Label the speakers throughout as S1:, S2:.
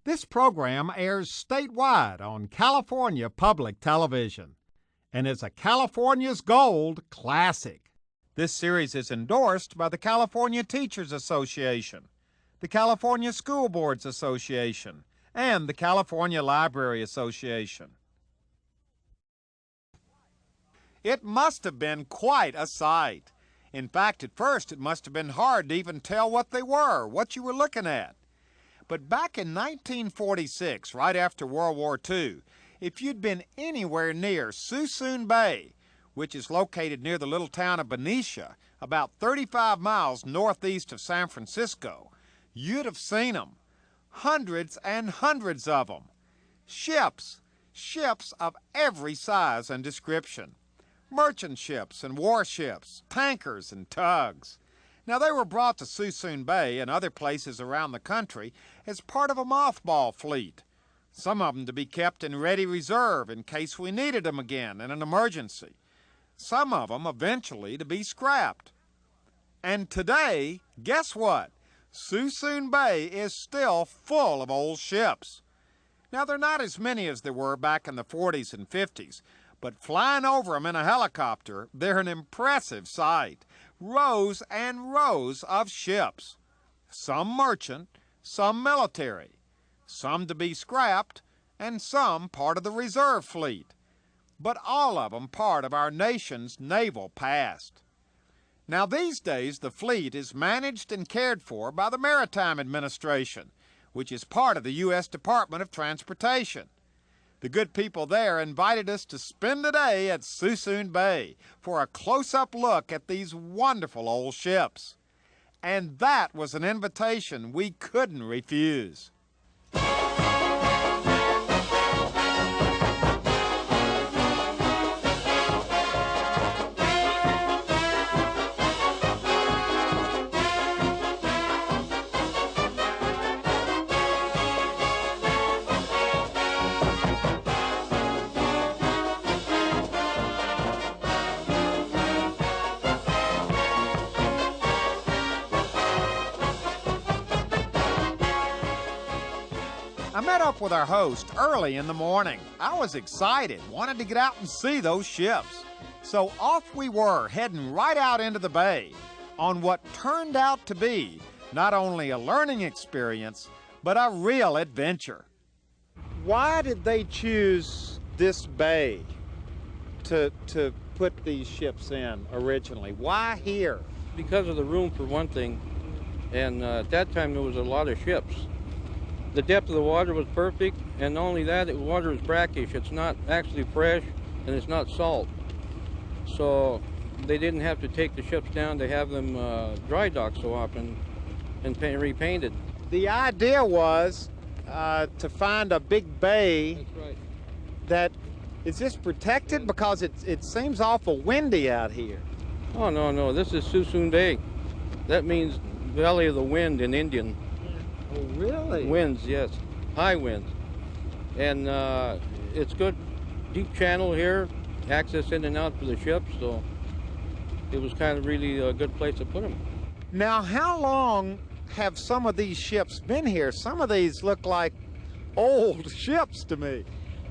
S1: This program airs statewide on California Public Television and is a California's Gold classic. This series is endorsed by the California Teachers Association, the California School Boards Association, and the California Library Association. It must have been quite a sight. In fact, at first it must have been hard to even tell what they were, what you were looking at. But back in 1946, right after World War II, if you'd been anywhere near Suisun Bay, which is located near the little town of Benicia, about 35 miles northeast of San Francisco, you'd have seen them. Hundreds and hundreds of them. Ships of every size and description. Merchant ships and warships, tankers and tugs. Now, they were brought to Suisun Bay and other places around the country as part of a mothball fleet, some of them to be kept in ready reserve in case we needed them again in an emergency, some of them eventually to be scrapped. And today, guess what? Suisun Bay is still full of old ships. Now, they're not as many as there were back in the 40s and 50s, but flying over them in a helicopter, they're an impressive sight. Rows and rows of ships, some merchant, some military, some to be scrapped, and some part of the reserve fleet, but all of them part of our nation's naval past. Now, these days, the fleet is managed and cared for by the Maritime Administration, which is part of the U.S. Department of Transportation. The good people there invited us to spend the day at Suisun Bay for a close-up look at these wonderful old ships. And that was an invitation we couldn't refuse. I met up with our host early in the morning. I was excited, wanted to get out and see those ships. So off we were, heading right out into the bay on what turned out to be not only a learning experience, but a real adventure. Why did they choose this bay to put these ships in originally? Why here?
S2: Because of the room, for one thing, and at that time there was a lot of ships. The depth of the water was perfect, and not only that, the water is brackish. It's not actually fresh, and it's not salt. So they didn't have to take the ships down to have them dry dock so often and repainted.
S1: The idea was to find a big bay.
S2: That's right.
S1: That is this protected because it seems awful windy out here.
S2: Oh, no, this is Suisun Bay. That means Valley of the Wind in Indian.
S1: Oh, really?
S2: Winds, yes. High winds. And it's good, deep channel here, access in and out for the ships, so it was kind of really a good place to put them.
S1: Now, how long have some of these ships been here? Some of these look like old ships to me.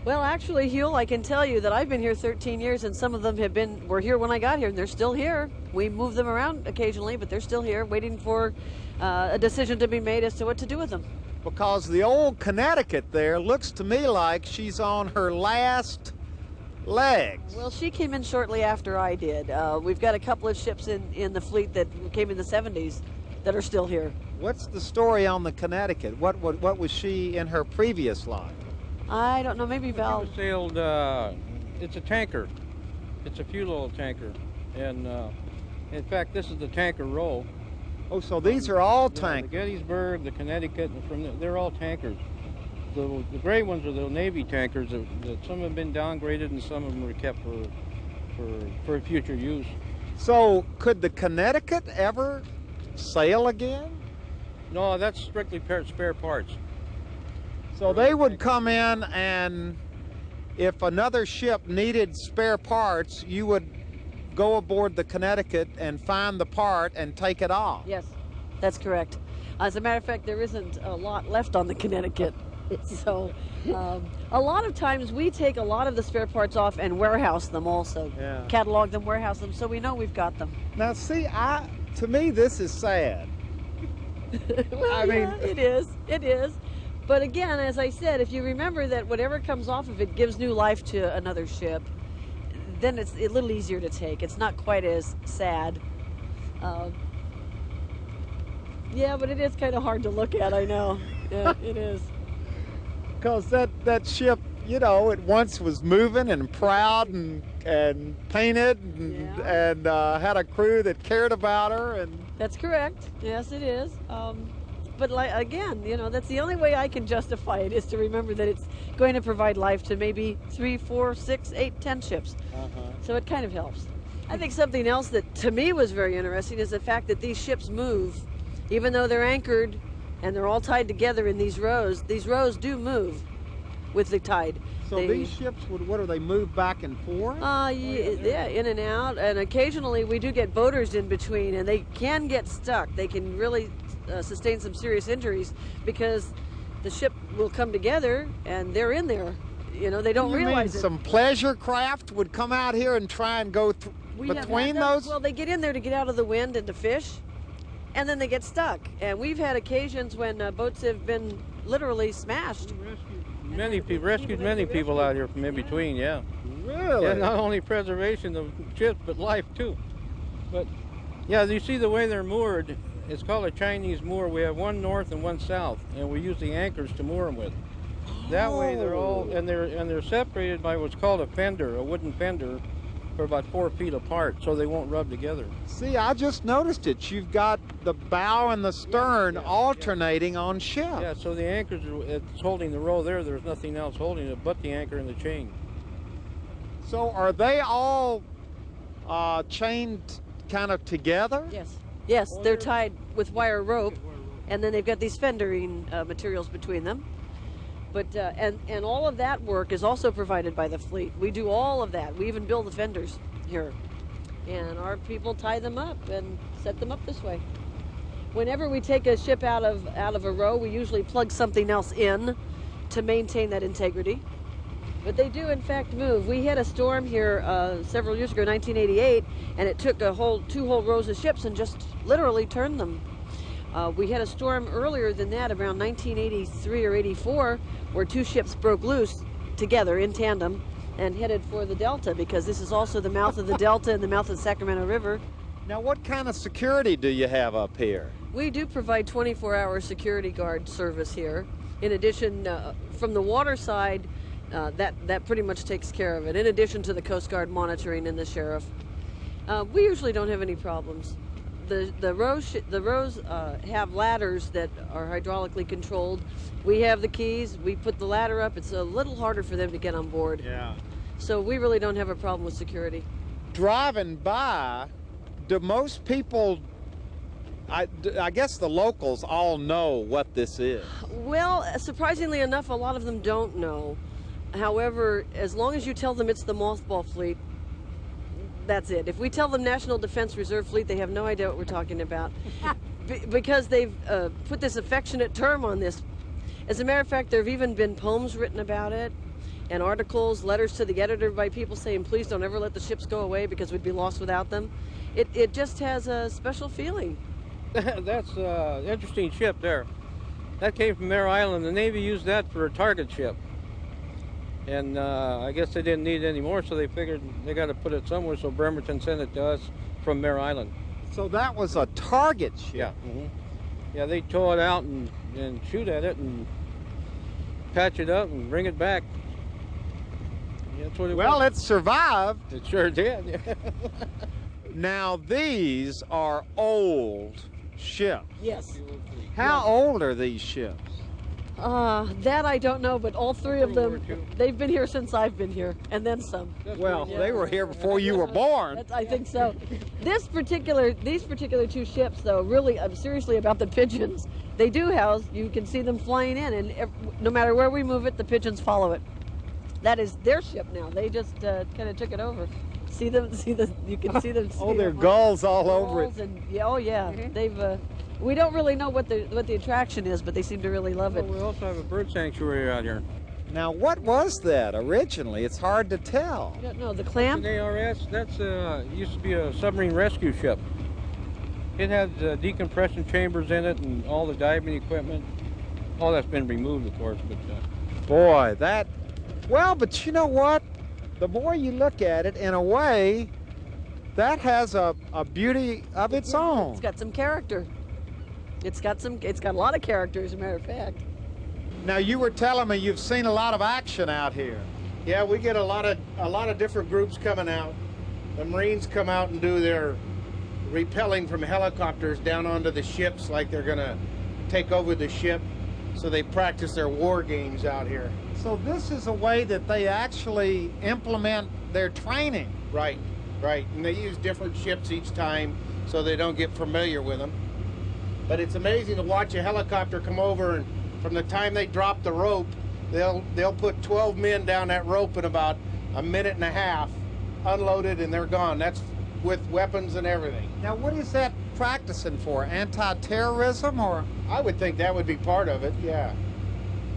S3: Well, actually, Huell, I can tell you that I've been here 13 years, and some of them were here when I got here, and they're still here. We move them around occasionally, but they're still here, waiting for a decision to be made as to what to do with them.
S1: Because the old Connecticut there looks to me like she's on her last legs.
S3: Well, she came in shortly after I did. We've got a couple of ships in the fleet that came in the 70s that are still here.
S1: What's the story on the Connecticut? What was she in her previous life?
S3: I don't know, maybe Val.
S2: It sailed, it's a tanker. It's a fuel oil tanker. And in fact, this is the tanker roll.
S1: Oh, so these are all tankers.
S2: The Gettysburg, the Connecticut, and they're all tankers. The gray ones are the Navy tankers. That some have been downgraded and some of them were kept for future use.
S1: So could the Connecticut ever sail again?
S2: No, that's strictly spare parts.
S1: So they would come in, and if another ship needed spare parts, you would go aboard the Connecticut and find the part and take it off.
S3: Yes, that's correct. As a matter of fact, there isn't a lot left on the Connecticut. So a lot of times we take a lot of the spare parts off and warehouse them also.
S1: Yeah.
S3: Catalog them, warehouse them, so we know we've got them.
S1: Now, see, to me, this is sad.
S3: Well,
S1: I mean,
S3: yeah, it is. It is. But again, as I said, if you remember that whatever comes off of it gives new life to another ship, then it's a little easier to take. It's not quite as sad. Yeah, but it is kind of hard to look at, I know. Yeah, it is.
S1: because that ship, you know, it once was moving and proud and painted and had a crew that cared about her. And
S3: That's correct. Yes, it is. But again, you know, that's the only way I can justify it, is to remember that it's going to provide life to maybe 3, 4, 6, 8, 10 ships. So it kind of helps. I think something else that to me was very interesting is the fact that these ships move, even though they're anchored and they're all tied together in these rows. These rows do move with the tide.
S1: so these ships would, what do they move back and forth?
S3: Yeah, in and out, and occasionally we do get boaters in between, and they can get stuck. They can really sustain some serious injuries because the ship will come together and they're in there. You know, they don't
S1: You
S3: realize
S1: mean
S3: it.
S1: some pleasure craft would come out here and try and go
S3: We have
S1: between
S3: had them.
S1: those?
S3: Well, they get in there to get out of the wind and to fish, and then they get stuck. And we've had occasions when boats have been literally smashed.
S2: Rescued many people out here from in between, yeah.
S1: Really?
S2: Yeah, not only preservation of ships, but life too. But yeah, you see the way they're moored. It's called a Chinese moor. We have one north and one south, and we use the anchors to moor them with. That way they're all, and they're separated by what's called a fender, a wooden fender, for about 4 feet apart, so they won't rub together.
S1: See, I just noticed it. You've got the bow and the stern alternating on ship.
S2: Yeah, so the anchors, it's holding the row there. There's nothing else holding it but the anchor and the chain.
S1: So are they all chained kind of together?
S3: Yes. Yes, they're tied with wire rope, and then they've got these fendering materials between them. But and all of that work is also provided by the fleet. We do all of that. We even build the fenders here, and our people tie them up and set them up this way. Whenever we take a ship out of a row, we usually plug something else in to maintain that integrity. But they do in fact move. We had a storm here several years ago, 1988, and it took two whole rows of ships and just literally turned them. We had a storm earlier than that, around 1983 or 84, where 2 ships broke loose together in tandem and headed for the Delta, because this is also the mouth of the Delta and the mouth of the Sacramento River.
S1: Now, what kind of security do you have up here?
S3: We do provide 24-hour security guard service here. In addition, from the water side, that pretty much takes care of it, in addition to the Coast Guard monitoring and the sheriff. We usually don't have any problems. The rows have ladders that are hydraulically controlled. We have the keys. We put the ladder up. It's a little harder for them to get on board.
S1: Yeah.
S3: So we really don't have a problem with security.
S1: Driving by, do most people, I guess the locals all know what this is?
S3: Well, surprisingly enough, a lot of them don't know. However, as long as you tell them it's the Mothball Fleet, that's it. If we tell them National Defense Reserve Fleet, they have no idea what we're talking about. Because they've put this affectionate term on this. As a matter of fact, there have even been poems written about it, and articles, letters to the editor by people saying, please don't ever let the ships go away because we'd be lost without them. It just has a special feeling.
S2: That's an interesting ship there. That came from Mare Island. The Navy used that for a target ship. And I guess they didn't need it anymore, so they figured they got to put it somewhere, so Bremerton sent it to us from Mare Island.
S1: So that was a target ship?
S2: Yeah. Yeah, they tow it out and shoot at it and patch it up and bring it back. Yeah, that's what it
S1: Well,
S2: was.
S1: it survived.
S2: It sure did.
S1: Now, these are old ships.
S3: Yes.
S1: How old are these ships?
S3: That I don't know, but all 3 of them, they've been here since I've been here, and then some.
S1: Well, they were here before you were born.
S3: I think so. These particular 2 ships, though, really, I'm seriously about the pigeons. They do house, you can see them flying in, and no matter where we move it, the pigeons follow it. That is their ship now. They just kind of took it over. You can see them.
S1: Oh, there are gulls all over it.
S3: And, yeah, oh yeah, they've We don't really know what the attraction is, but they seem to really love it.
S2: Well, we also have a bird sanctuary out here.
S1: Now, what was that originally? It's hard to tell.
S3: I don't know. The clam?
S2: An ARS, that's used to be a submarine rescue ship. It has decompression chambers in it and all the diving equipment. All that's been removed, of course, but
S1: Boy, that... Well, but you know what? The more you look at it, in a way, that has a beauty of its own.
S3: It's got some character. It's got a lot of character, as a matter of fact.
S1: Now, you were telling me you've seen a lot of action out here.
S4: Yeah, we get a lot of different groups coming out. The Marines come out and do their repelling from helicopters down onto the ships like they're gonna take over the ship. So they practice their war games out here.
S1: So this is a way that they actually implement their training.
S4: Right, right. And they use different ships each time so they don't get familiar with them. But it's amazing to watch a helicopter come over, and from the time they drop the rope, they'll put 12 men down that rope in about a minute and a half, unloaded, and they're gone. That's with weapons and everything.
S1: Now, what is that practicing for? Anti-terrorism, or?
S4: I would think that would be part of it, yeah.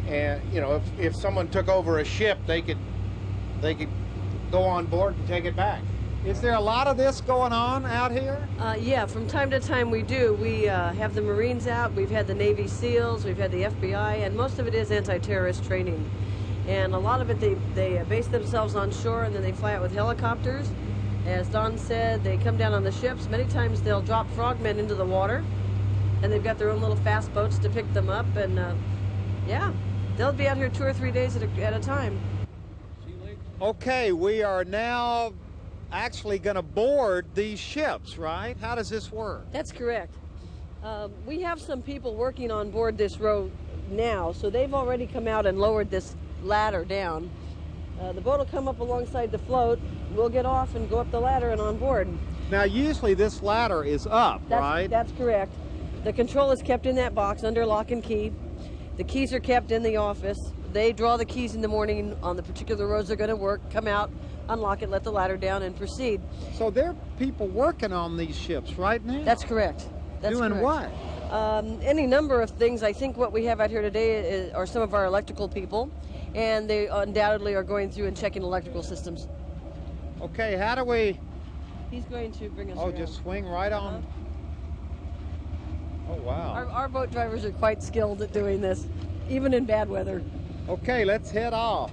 S4: And you know, if someone took over a ship, they could go on board and take it back.
S1: Is there a lot of this going on out here?
S3: Yeah, from time to time we do. We have the Marines out, we've had the Navy SEALs, we've had the FBI, and most of it is anti-terrorist training. And a lot of it, they base themselves on shore, and then they fly out with helicopters. As Don said, they come down on the ships. Many times they'll drop frogmen into the water, and they've got their own little fast boats to pick them up, and yeah, they'll be out here 2 or 3 days at a time.
S1: Okay, we are now actually going to board these ships, right? How does this work?
S3: That's correct. We have some people working on board this row now, so they've already come out and lowered this ladder down. The boat will come up alongside the float. We'll get off and go up the ladder and on board.
S1: Now, usually this ladder is up, right?
S3: That's correct. The control is kept in that box under lock and key. The keys are kept in the office. They draw the keys in the morning on the particular roads they're going to work, come out, unlock it, let the ladder down, and proceed.
S1: So there are people working on these ships right now?
S3: That's correct. That's
S1: Doing
S3: correct.
S1: what?
S3: Any number of things. I think what we have out here today are some of our electrical people, and they undoubtedly are going through and checking electrical systems.
S1: Okay, how do we...
S3: He's going to bring us
S1: Oh,
S3: around.
S1: just swing right on. Oh, wow.
S3: Our boat drivers are quite skilled at doing this, even in bad weather.
S1: Okay, let's head off.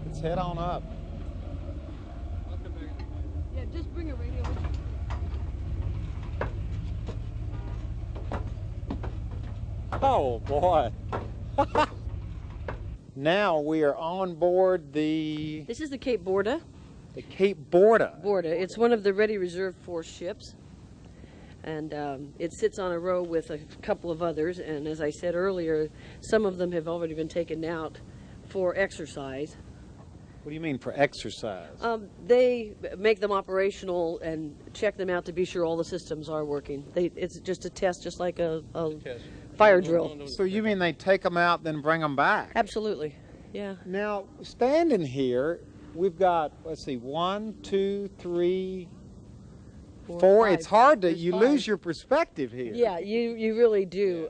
S1: Let's head on up.
S3: Yeah, just bring a radio with you.
S1: Oh, boy. Now we are on board the
S3: This is the Cape Borda.
S1: Cape Borda.
S3: Borda. It's one of the Ready Reserve Force ships, and it sits on a row with a couple of others. And as I said earlier, some of them have already been taken out for exercise.
S1: What do you mean for exercise?
S3: They make them operational and check them out to be sure all the systems are working. It's just a test, just like a fire drill.
S1: So you mean they take them out, then bring them back?
S3: Absolutely, yeah.
S1: Now, standing here, we've got, let's see, 1, 2, 3, 4. It's hard to, you lose your perspective here.
S3: Yeah, you really do.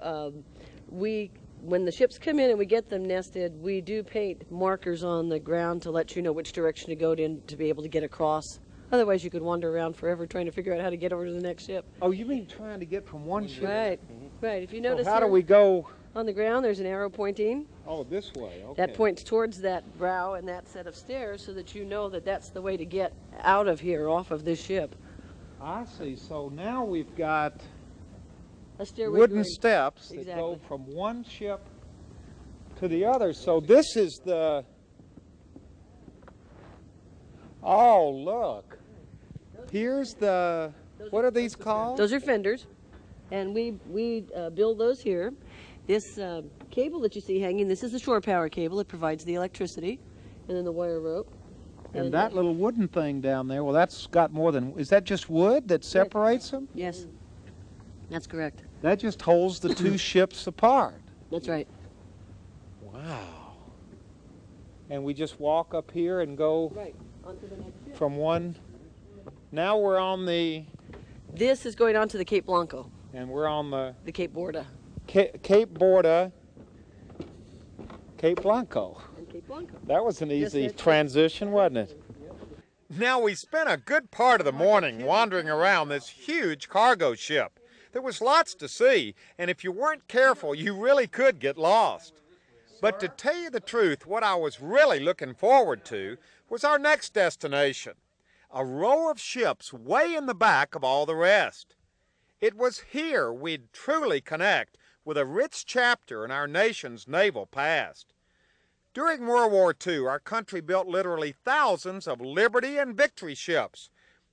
S3: When the ships come in and we get them nested, we do paint markers on the ground to let you know which direction to go in to be able to get across. Otherwise, you could wander around forever trying to figure out how to get over to the next ship.
S1: Oh, you mean trying to get from one ship?
S3: Right, right. If you notice,
S1: So how do we go?
S3: On the ground, there's an arrow pointing.
S1: Oh, this way, okay.
S3: That points towards that brow and that set of stairs so that you know that that's the way to get out of here, off of this ship.
S1: I see. So now we've got
S3: A stairway
S1: wooden
S3: going-
S1: steps that
S3: Exactly.
S1: go from one ship to the other. So this is the... Oh, look. Here's the... What are these called?
S3: Those are fenders, and we build those here. This cable that you see hanging, this is the shore power cable. It provides the electricity, and then the wire rope.
S1: And that little wooden thing down there, well, that's got more than... Is that just wood that separates them?
S3: Yes, that's correct.
S1: That just holds the two ships apart.
S3: That's right.
S1: Wow. And we just walk up here and go
S3: Right, onto the next ship.
S1: from one. Now we're on the,
S3: This is going on to the Cape Blanco,
S1: and we're on the
S3: the Cape Borda.
S1: Cape Borda, Cape Blanco.
S3: And Cape Blanco.
S1: That was an easy
S3: that's it.
S1: transition, wasn't it? Now we spent a good part of the morning wandering around this huge cargo ship. There was lots to see, and if you weren't careful, you really could get lost. But to tell you the truth, what I was really looking forward to was our next destination, a row of ships way in the back of all the rest. It was here we'd truly connect with a rich chapter in our nation's naval past. During World War II, our country built literally thousands of Liberty and Victory ships,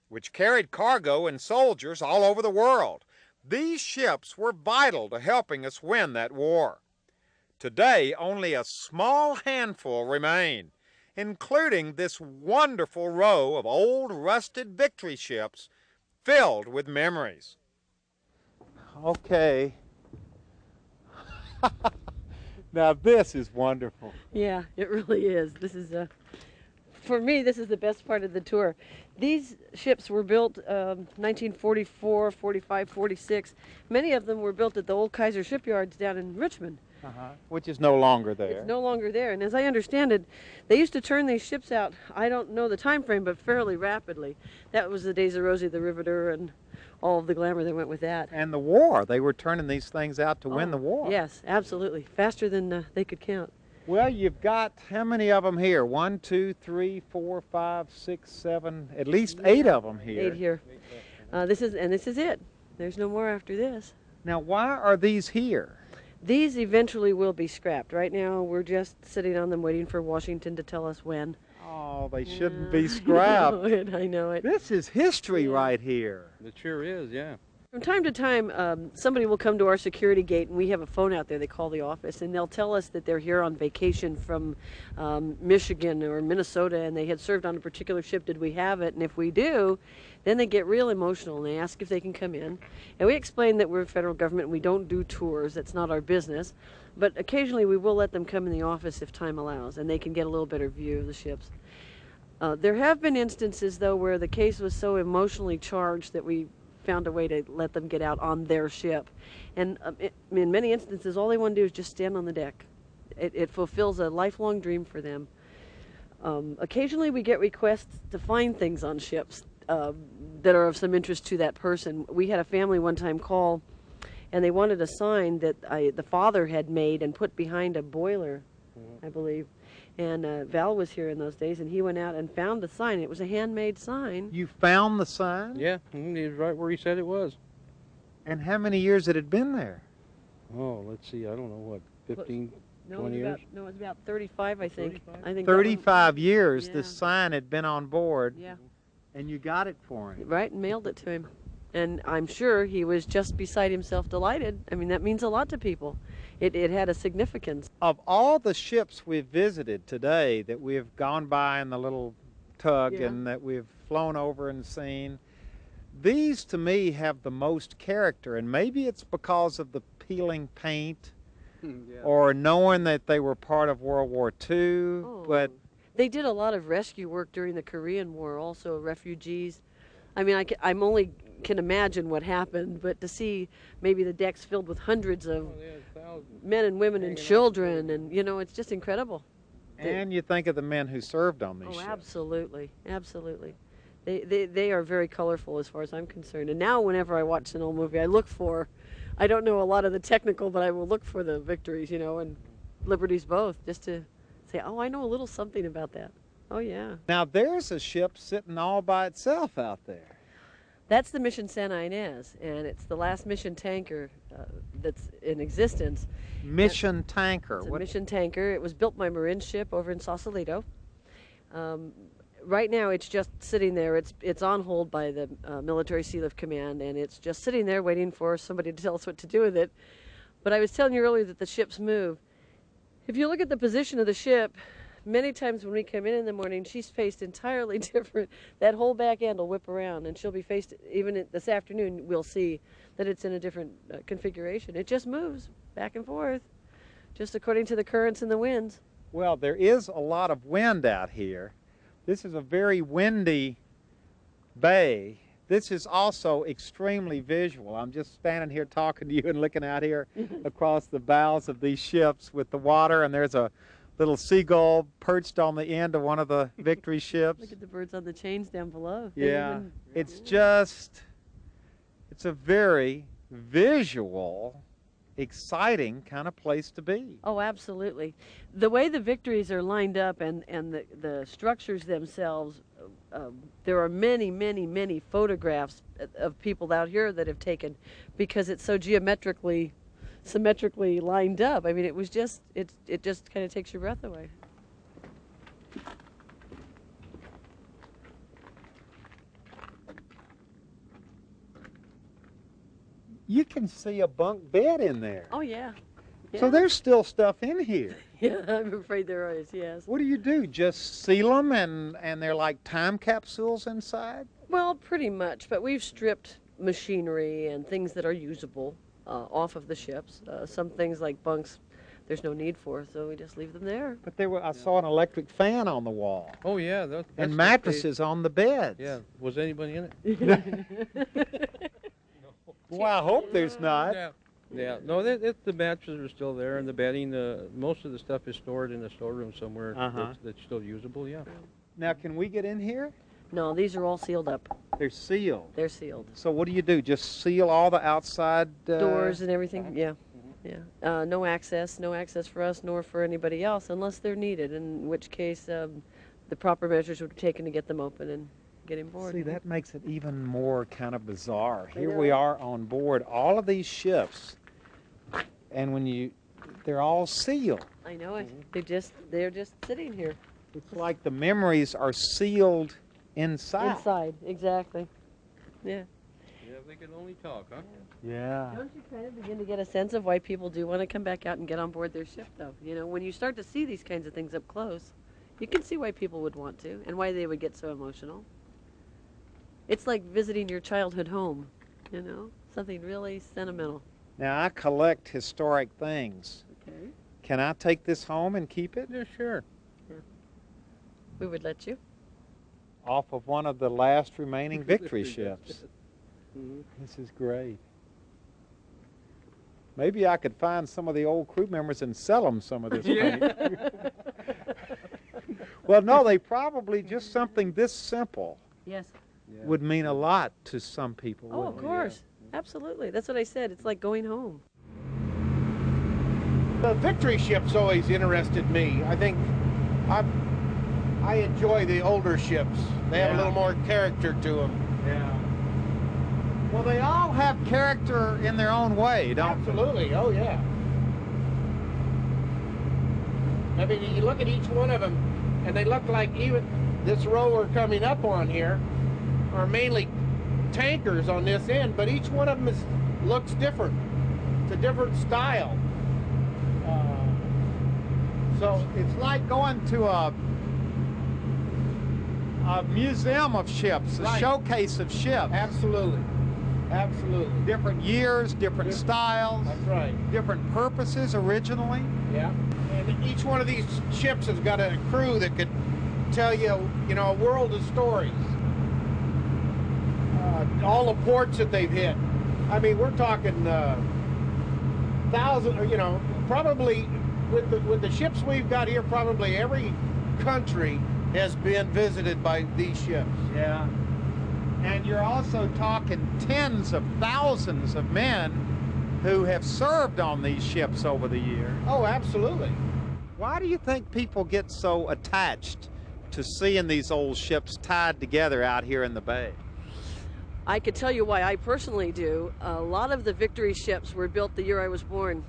S1: which carried cargo and soldiers all over the world. These ships were vital to helping us win that war. Today, only a small handful remain, including this wonderful row of old rusted Victory ships filled with memories. Okay. Now this is wonderful.
S3: Yeah, it really is. This is, for me, this is the best part of the tour. These ships were built 1944, 45, 46. Many of them were built at the old Kaiser shipyards down in Richmond.
S1: Which is no longer there.
S3: It's no longer there, and as I understand it, they used to turn these ships out, I don't know the time frame, but fairly rapidly. That was the days of Rosie the Riveter and all of the glamour that went with that.
S1: And the war, they were turning these things out to win the war.
S3: Yes, absolutely. Faster than they could count.
S1: Well, you've got how many of them here? 1, 2, 3, 4, 5, 6, 7, at least 8 of them here.
S3: 8 here. This is it. There's no more after this.
S1: Now, why are these here?
S3: These eventually will be scrapped. Right now, we're just sitting on them waiting for Washington to tell us when.
S1: Oh, they shouldn't be scrapped.
S3: I know it.
S1: This is history right here.
S2: It sure is, yeah.
S3: From time to time, somebody will come to our security gate, and we have a phone out there. They call the office, and they'll tell us that they're here on vacation from Michigan or Minnesota, and they had served on a particular ship. Did we have it? And if we do, then they get real emotional, and they ask if they can come in. And we explain that we're federal government, and we don't do tours. That's not our business. But occasionally, we will let them come in the office if time allows, and they can get a little better view of the ships. There have been instances, though, where the case was so emotionally charged that we found a way to let them get out on their ship. And in many instances, all they want to do is just stand on the deck. It fulfills a lifelong dream for them. Occasionally we get requests to find things on ships that are of some interest to that person. We had a family one time call, and they wanted a sign that the father had made and put behind a boiler, I believe. And Val was here in those days, and he went out and found the sign. It was a handmade sign.
S1: You found the sign?
S2: Yeah, he was right where he said it was.
S1: And how many years had it been there?
S2: Oh, let's see, I don't know, what, 15, 20 years?
S3: No, it's about 35, I think.
S2: 35?
S3: I think
S1: 35 years
S3: Yeah.
S1: this sign had been on board,
S3: Yeah,
S1: and you got it for him.
S3: right, and mailed it to him. And I'm sure he was just beside himself delighted. I mean, that means a lot to people. It had a significance.
S1: Of all the ships we've visited today that we've gone by in the little tug
S3: Yeah.
S1: and that we've flown over and seen, these to me have the most character, and maybe it's because of the peeling paint or knowing that they were part of World War II, but
S3: They did a lot of rescue work during the Korean War, also refugees. I mean, I'm only can imagine what happened, but to see maybe the decks filled with hundreds of men and women and children, and you know, it's just incredible.
S1: and you think of the men who served on these
S3: Oh,
S1: ships.
S3: absolutely, absolutely. They are very colorful as far as I'm concerned. And now whenever I watch an old movie, I look for, I don't know a lot of the technical, but I will look for the victories, you know, and liberties both, just to say, oh, I know a little something about that. Oh, yeah.
S1: Now there's a ship sitting all by itself out there.
S3: That's the Mission Santa Ynez, and it's the last mission tanker that's in existence.
S1: Mission tanker.
S3: It's a mission tanker. It was built by Marin ship over in Sausalito. Right now, it's just sitting there. It's on hold by the Military Sea Lift Command, and it's just sitting there waiting for somebody to tell us what to do with it. But I was telling you earlier that the ships move. If you look at the position of the ship, many times when we come in the morning, she's faced entirely different. That whole back end will whip around, and she'll be faced, even this afternoon, we'll see that it's in a different configuration. It just moves back and forth, just according to the currents and the winds.
S1: Well, there is a lot of wind out here. This is a very windy bay. This is also extremely visual. I'm just standing here talking to you and looking out here across the bows of these ships with the water, and there's a little seagull perched on the end of one of the Victory ships.
S3: Look at the birds on the chains down below.
S1: Yeah, it's just, it's a very visual, exciting kind of place to be.
S3: Oh, absolutely. The way the Victories are lined up and the structures themselves, there are many, many, many photographs of people out here that have taken because it's so symmetrically lined up. I mean, it was just, it just kind of takes your breath away.
S1: You can see a bunk bed in there.
S3: Oh, yeah.
S1: So there's still stuff in here.
S3: Yeah, I'm afraid there is, yes.
S1: What do? Just seal them and they're like time capsules inside?
S3: Well, pretty much, but we've stripped machinery and things that are usable off of the ships. Some things like bunks, there's no need for, so we just leave them there.
S1: But I saw an electric fan on the wall.
S2: Oh, yeah. That's
S1: and mattresses on the beds.
S2: Yeah. Was anybody in it?
S1: Well, I hope there's not.
S2: Yeah. Yeah. No, the mattresses are still there, and the bedding, most of the stuff is stored in a storeroom somewhere that's still usable, yeah.
S1: Now, can we get in here?
S3: No, these are all sealed up.
S1: They're sealed.
S3: They're sealed.
S1: So what do? Just seal all the outside
S3: doors and everything? Yeah. Yeah. No access for us nor for anybody else unless they're needed, in which case the proper measures would be taken to get them open and get him board.
S1: See, that makes it even more kind of bizarre. Here we are on board all of these ships, and they're all sealed.
S3: I know it. They're just sitting here.
S1: It's like the memories are sealed inside.
S3: Inside, exactly. Yeah.
S2: Yeah, they can only talk, huh?
S1: Yeah.
S3: Don't you kind of begin to get a sense of why people do want to come back out and get on board their ship, though? You know, when you start to see these kinds of things up close, you can see why people would want to and why they would get so emotional. It's like visiting your childhood home, you know, something really sentimental.
S1: Now, I collect historic things.
S3: Okay.
S1: Can I take this home and keep it?
S2: Yeah, sure.
S3: Yeah. We would let you.
S1: Off of one of the last remaining Victory ships. This is great. Maybe I could find some of the old crew members and sell them some of this paint. Well, no, they probably just something this simple.
S3: Yes.
S1: Would mean a lot to some people.
S3: Oh, of course. Yeah. Absolutely. That's what I said. It's like going home.
S4: The Victory ships always interested me. I think I enjoy the older ships. They have a little more character to them.
S1: Yeah. Well, they all have character in their own way, don't
S4: Absolutely. Oh, yeah. I mean, you look at each one of them, and they look like even this row we're coming up on here are mainly tankers on this end, but each one of them looks different. It's a different style.
S1: So it's like going to a museum of ships, a showcase of ships.
S4: Absolutely. Absolutely.
S1: Different years, different styles.
S4: That's right.
S1: Different purposes originally.
S4: Yeah. And each one of these ships has got a crew that could tell you, you know, a world of stories. All the ports that they've hit. I mean, we're talking thousands, or, you know, probably with the ships we've got here, probably every country has been visited by these ships.
S1: Yeah. And you're also talking tens of thousands of men who have served on these ships over the years.
S4: Oh, absolutely.
S1: Why do you think people get so attached to seeing these old ships tied together out here in the bay?
S3: I could tell you why I personally do. A lot of the Victory ships were built the year I was born.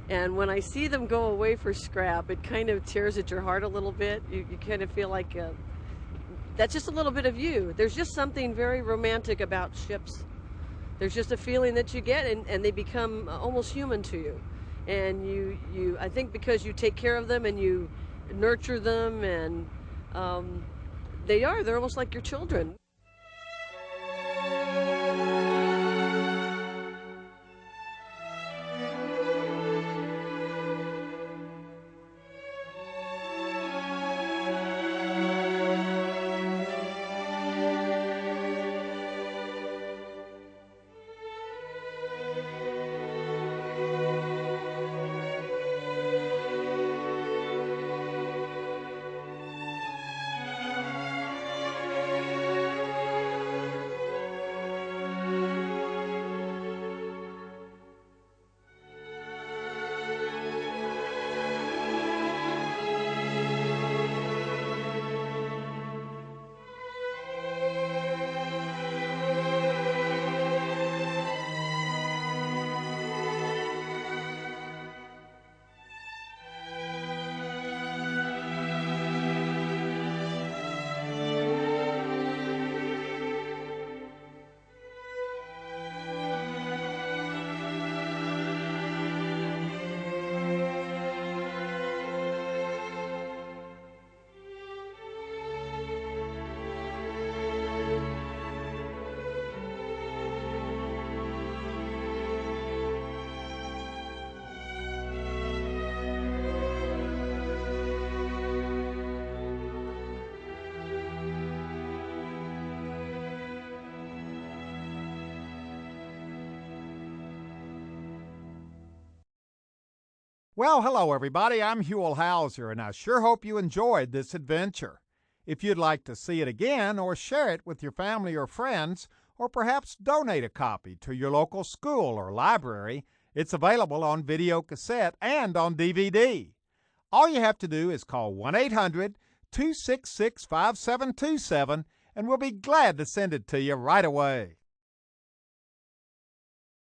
S3: And when I see them go away for scrap, it kind of tears at your heart a little bit. You kind of feel like that's just a little bit of you. There's just something very romantic about ships. There's just a feeling that you get, and they become almost human to you. And I think because you take care of them and you nurture them, and they're almost like your children.
S1: Well, hello everybody, I'm Huell Hauser, and I sure hope you enjoyed this adventure. If you'd like to see it again or share it with your family or friends, or perhaps donate a copy to your local school or library, it's available on video cassette and on DVD. All you have to do is call 1-800-266-5727 and we'll be glad to send it to you right away.